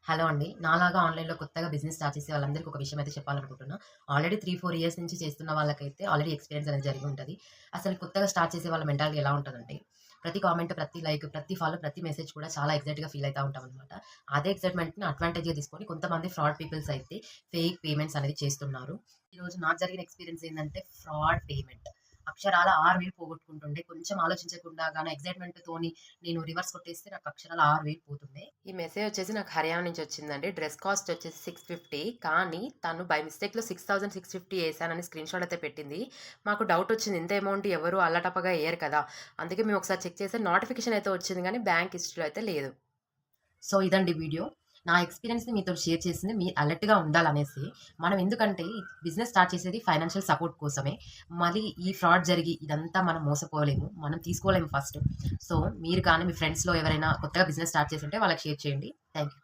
Hello అండి. నాలాగా ఆన్‌లైన్‌లో కొత్తగా బిజినెస్ స్టార్ట్ చేసే వాళ్ళందరికీ ఒక విషయం అయితే చెప్పాలనుకుంటున్నా. ఆల్రెడీ 3, 4 ఇయర్స్ నుంచి చేస్తున్న వాళ్ళకైతే ఆల్రెడీ ఎక్స్‌పీరియన్స్ అనేది జరిగి ఉంటది. అసలు కొత్తగా స్టార్ట్ చేసే వాళ్ళ మెంటాలిటీ ఎలా ఉంటదంటే, ప్రతి కామెంట్, ప్రతి లైక్, ప్రతి ఫాలో, ప్రతి మెసేజ్ కూడా చాలా ఎక్సైట్‌గా ఫీల్ అయితా ఉంటామనమాట. అదే ఎక్సైట్‌మెంట్‌ని అడ్వాంటేజ్‌గా తీసుకొని కొంతమంది ఫ్రాడ్ పీపుల్స్ అయితే ఫేక్ పేమెంట్స్ అనేది చేస్తున్నారు. ఈరోజు నాకు జరిగిన ఎక్స్‌పీరియన్స్ ఏందంటే ఫ్రాడ్ పేమెంట్. అక్షరాల 6,000 పోగొట్టుకుంటుండే. కొంచెం ఆలోచించకుండా గాన ఎక్సైట్‌మెంట్‌తోని నేను రివర్స్ కొట్టేస్తే నాకు అక్షరాల 6,000 పోతుండే. ఈ మెసేజ్ వచ్చేసి నాకు హర్యానా నుంచి వచ్చిందండి. డ్రెస్ కాస్ట్ వచ్చేసి 650 కానీ తను బై మిస్టేక్‌లో 6,650 ఏసానని స్క్రీన్‌షాట్ అయితే పెట్టింది. మాకు డౌట్ వచ్చింది. ఇంత అమౌంట్ ఎవరు అల్లటప్పగా ఎయ్యరు కదా! అందుకే మేము ఒకసారి చెక్ చేస్తే నోటిఫికేషన్ అయితే వచ్చింది గానీ బ్యాంక్ హిస్టరీలో అయితే లేదు. సో, ఇదండి వీడియో. నా ఎక్స్‌పీరియన్స్‌ని మీతో షేర్ చేసింది. మీరు అలర్ట్‌గా ఉండాలనేసి. మనం ఎందుకంటే బిజినెస్ స్టార్ట్ చేసేది ఫైనాన్షియల్ సపోర్ట్ కోసమే. మళ్ళీ ఈ ఫ్రాడ్ జరిగి ఇదంతా మనం మోసపోలేము. మనం తీసుకోలేము ఫస్ట్. సో, మీరు కానీ మీ ఫ్రెండ్స్‌లో ఎవరైనా కొత్తగా బిజినెస్ స్టార్ట్ చేసుంటే వాళ్ళకి షేర్ చేయండి. Thank you.